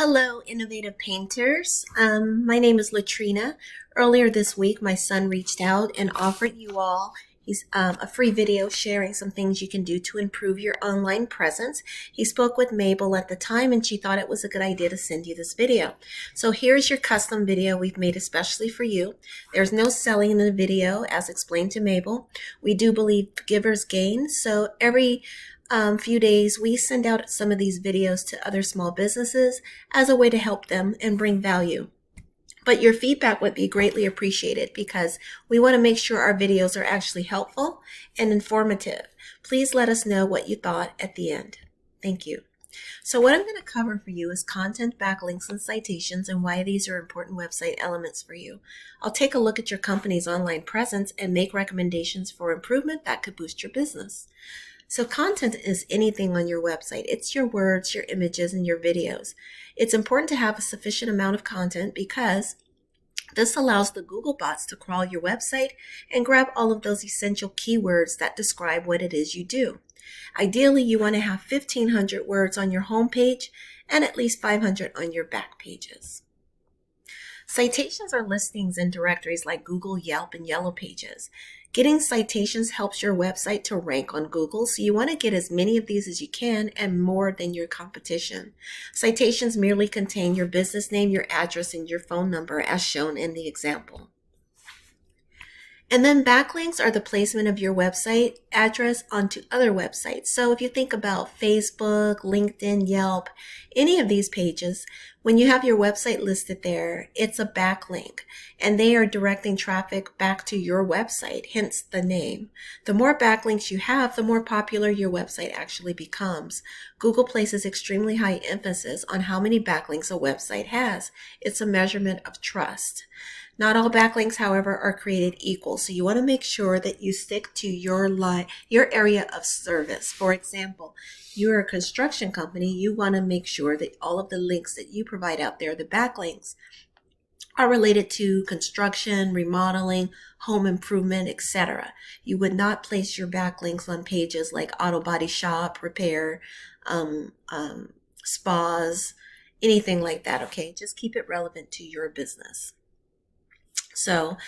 Hello, innovative painters. My name is Latrina. Earlier this week, my son reached out and offered you all a free video sharing some things you can do to improve your online presence. He spoke with Mabel at the time and she thought it was a good idea to send you this video. So here's your custom video we've made especially for you. There's no selling in the video as explained to Mabel. We do believe givers gain, so every few days, we send out some of these videos to other small businesses as a way to help them and bring value. But your feedback would be greatly appreciated because we want to make sure our videos are actually helpful and informative. Please let us know what you thought at the end. Thank you. So what I'm going to cover for you is content, backlinks, and citations and why these are important website elements for you. I'll take a look at your company's online presence and make recommendations for improvement that could boost your business. So content is anything on your website. It's your words, your images, and your videos. It's important to have a sufficient amount of content because this allows the Google bots to crawl your website and grab all of those essential keywords that describe what it is you do. Ideally, you want to have 1,500 words on your home page and at least 500 on your back pages. Citations are listings in directories like Google, Yelp, and Yellow Pages. Getting citations helps your website to rank on Google, so you want to get as many of these as you can and more than your competition. Citations merely contain your business name, your address, and your phone number as shown in the example. And then backlinks are the placement of your website address onto other websites. So if you think about Facebook, LinkedIn, Yelp, any of these pages, when you have your website listed there, it's a backlink and they are directing traffic back to your website, hence the name. The more backlinks you have, the more popular your website actually becomes. Google places extremely high emphasis on how many backlinks a website has. It's a measurement of trust. Not all backlinks, however, are created equal, so you want to make sure that you stick to your area of service. For example, you're a construction company, you want to make sure that all of the links that you provide out there, the backlinks, are related to construction, remodeling, home improvement, etc. You would not place your backlinks on pages like auto body shop, repair, spas, anything like that, okay? Just keep it relevant to your business. So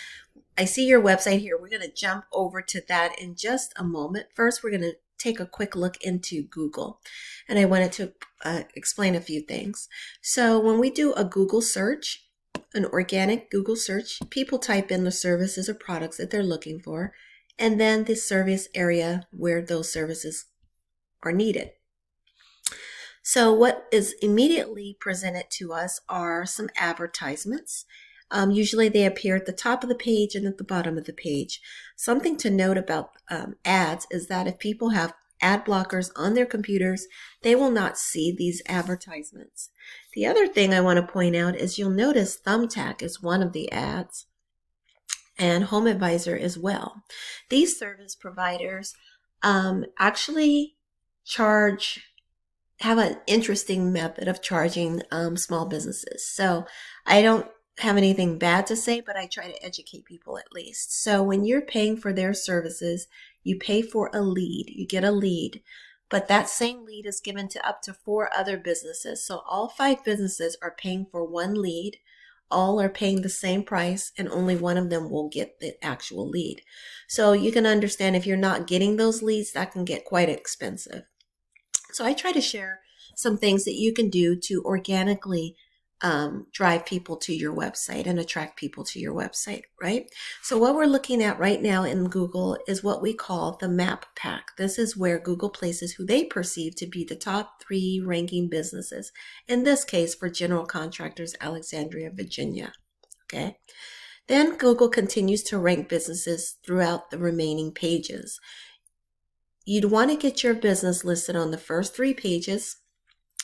I see your website here. We're going to jump over to that in just a moment. First, we're going to take a quick look into Google. And I wanted to explain a few things. So when we do a Google search, an organic Google search, people type in the services or products that they're looking for, and then the service area where those services are needed. So what is immediately presented to us are some advertisements. Usually they appear at the top of the page and at the bottom of the page. Something to note about ads is that if people have ad blockers on their computers, they will not see these advertisements. The other thing I want to point out is you'll notice Thumbtack is one of the ads and Home Advisor as well. These service providers actually have an interesting method of charging small businesses. So I don't have anything bad to say, but I try to educate people at least. So when you're paying for their services, you pay for a lead. You get a lead, but that same lead is given to up to 4 other businesses. So all 5 businesses are paying for one lead. All are paying the same price and only one of them will get the actual lead. So you can understand if you're not getting those leads, that can get quite expensive. So I try to share some things that you can do to organically drive people to your website and attract people to your website, right? So what we're looking at right now in Google is what we call the map pack. This is where Google places who they perceive to be the top 3 ranking businesses. In this case, for general contractors, Alexandria, Virginia, okay? Then Google continues to rank businesses throughout the remaining pages. You'd want to get your business listed on the first 3 pages,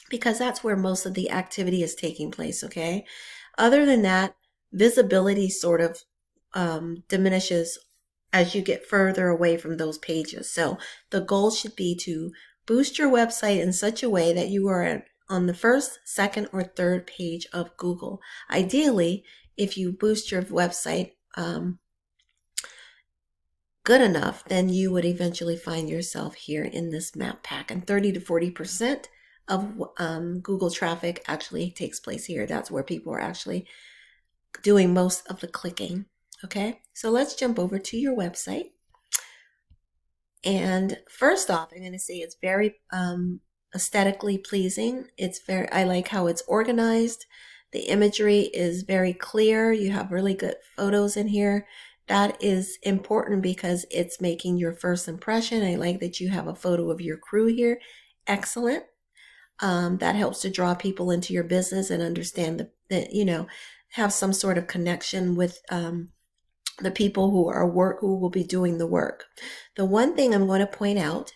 because that's where most of the activity is taking place, okay? Other than that, visibility sort of diminishes as you get further away from those pages. So the goal should be to boost your website in such a way that you are on the first, second, or third page of Google. Ideally, if you boost your website good enough, then you would eventually find yourself here in this map pack. And 30 to 40% of Google traffic actually takes place here. That's where people are actually doing most of the clicking. Okay, so let's jump over to your website. And first off, I'm going to say it's very aesthetically pleasing. I like how it's organized. The imagery is very clear. You have really good photos in here. That is important because it's making your first impression. I like that you have a photo of your crew here. Excellent. That helps to draw people into your business and understand that, have some sort of connection with the people who will be doing the work. The one thing I'm going to point out,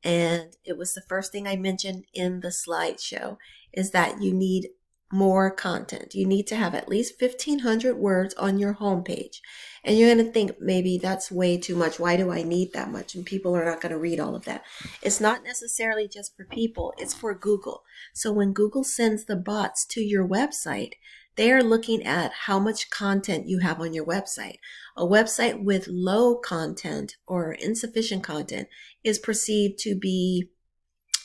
and it was the first thing I mentioned in the slideshow, is that you need more content. You need to have at least 1,500 words on your homepage. And you're going to think, maybe that's way too much. Why do I need that much? And people are not going to read all of that. It's not necessarily just for people. It's for Google. So when Google sends the bots to your website, they are looking at how much content you have on your website. A website with low content or insufficient content is perceived to be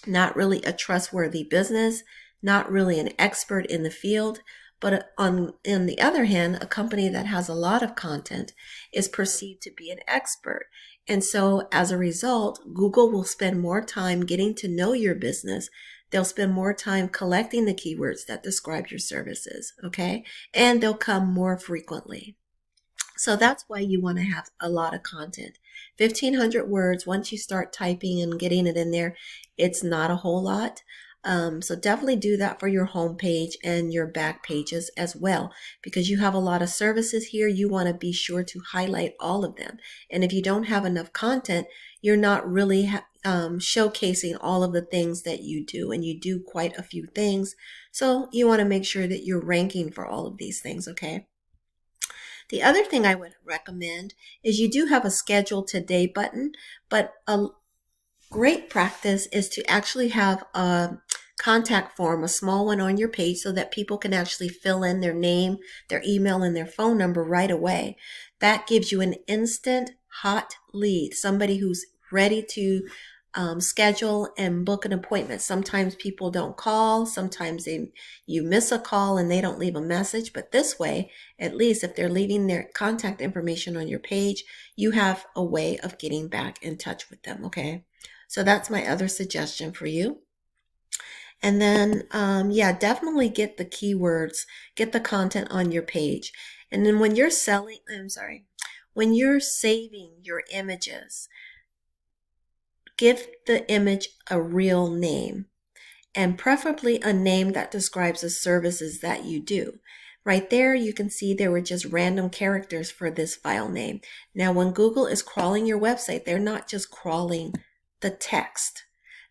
not really a trustworthy business, not really an expert in the field. But on the other hand, a company that has a lot of content is perceived to be an expert. And so as a result, Google will spend more time getting to know your business. They'll spend more time collecting the keywords that describe your services, okay? And they'll come more frequently. So that's why you want to have a lot of content. 1,500 words, once you start typing and getting it in there, it's not a whole lot. So definitely do that for your home page and your back pages as well, because you have a lot of services here. You want to be sure to highlight all of them. And if you don't have enough content, you're not really showcasing all of the things that you do, and you do quite a few things. So you want to make sure that you're ranking for all of these things, okay? The other thing I would recommend is you do have a schedule today button, but a great practice is to actually have a contact form, a small one on your page, so that people can actually fill in their name, their email, and their phone number right away. That gives you an instant hot lead, somebody who's ready to schedule and book an appointment. Sometimes people don't call. Sometimes you miss a call and they don't leave a message. But this way, at least if they're leaving their contact information on your page, you have a way of getting back in touch with them, okay? So that's my other suggestion for you. And then, definitely get the keywords, get the content on your page. And then when you're when you're saving your images, give the image a real name, and preferably a name that describes the services that you do. Right there, you can see there were just random characters for this file name. Now, when Google is crawling your website, they're not just crawling the text.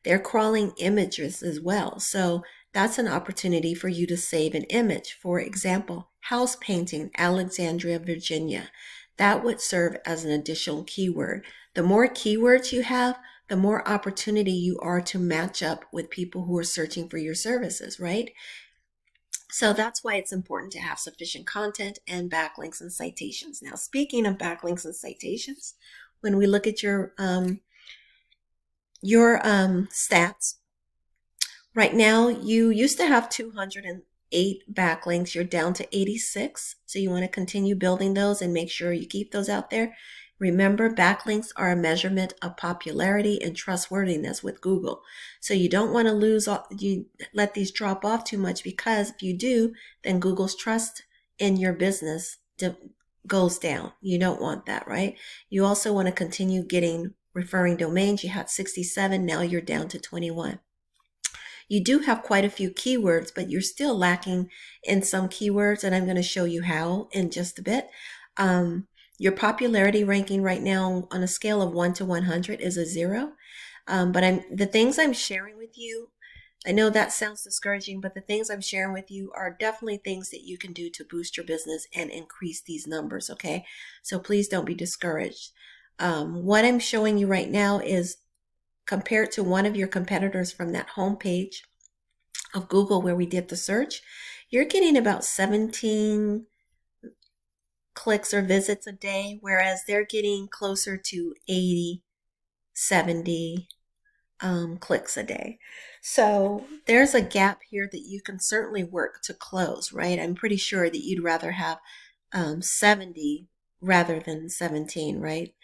They're crawling images as well. So that's an opportunity for you to save an image. For example, house painting, Alexandria, Virginia. That would serve as an additional keyword. The more keywords you have, the more opportunity you are to match up with people who are searching for your services, right? So that's why it's important to have sufficient content and backlinks and citations. Now, speaking of backlinks and citations, when we look at your stats, right now you used to have 208 backlinks. You're down to 86. So you want to continue building those and make sure you keep those out there. Remember, backlinks are a measurement of popularity and trustworthiness with Google. So you don't want to let these drop off too much, because if you do, then Google's trust in your business goes down. You don't want that, right? You also want to continue getting referring domains. You had 67, now you're down to 21. You do have quite a few keywords, but you're still lacking in some keywords, and I'm going to show you how in just a bit. Your popularity ranking right now on a scale of 1 to 100 is a 0. But the things I'm sharing with you, I know that sounds discouraging, but the things I'm sharing with you are definitely things that you can do to boost your business and increase these numbers, okay? So please don't be discouraged. What I'm showing you right now is compared to one of your competitors from that homepage of Google where we did the search, you're getting about 17 clicks or visits a day, whereas they're getting closer to 80, 70, clicks a day. So there's a gap here that you can certainly work to close, right? I'm pretty sure that you'd rather have 70 rather than 17, right?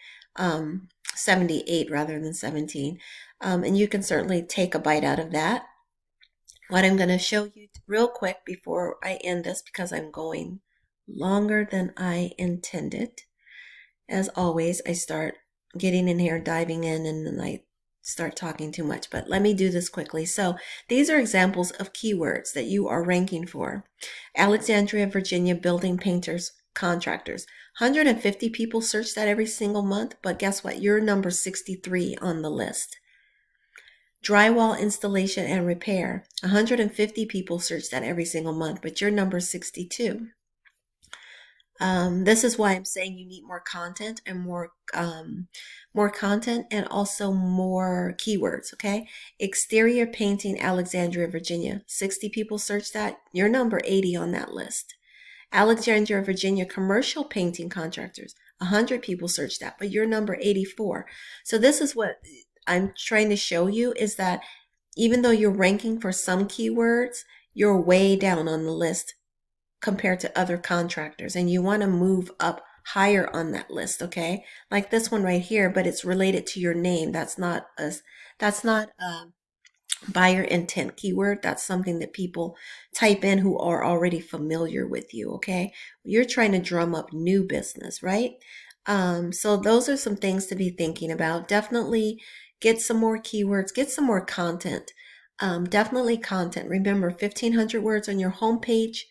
78 rather than 17. And you can certainly take a bite out of that. What I'm going to show you real quick before I end this, because I'm going longer than I intended. As always, I start getting in here, diving in, and then I start talking too much. But let me do this quickly. So these are examples of keywords that you are ranking for. Alexandria, Virginia, building painters, contractors. 150 people search that every single month, but guess what? You're number 63 on the list. Drywall installation and repair. 150 people search that every single month, but you're number 62. This is why I'm saying you need more content and more content and also more keywords. Okay. Exterior painting, Alexandria, Virginia. 60 people search that. You're number 80 on that list. Alexandria, Virginia, commercial painting contractors. 100 people search that, but you're number 84. So this is what I'm trying to show you, is that even though you're ranking for some keywords, you're way down on the list compared to other contractors, and you want to move up higher on that list. Okay, like this one right here, but it's related to your name. That's not a buyer intent keyword. That's something that people type in who are already familiar with you. Okay, you're trying to drum up new business, right? So those are some things to be thinking about. Definitely get some more keywords, get some more content. Definitely content. Remember, 1,500 words on your homepage,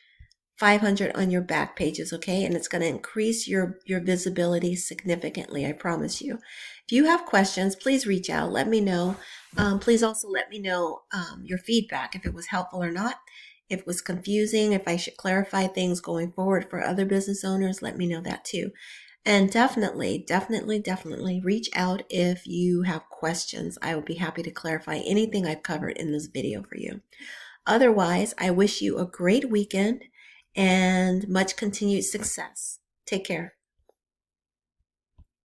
500 on your back pages, okay? And it's going to increase your visibility significantly, I promise you. If you have questions, please reach out. Let me know. Please also let me know your feedback, if it was helpful or not, if it was confusing, if I should clarify things going forward for other business owners. Let me know that too. And definitely reach out if you have questions. I will be happy to clarify anything I've covered in this video for you. Otherwise, I wish you a great weekend and much continued success. Take care.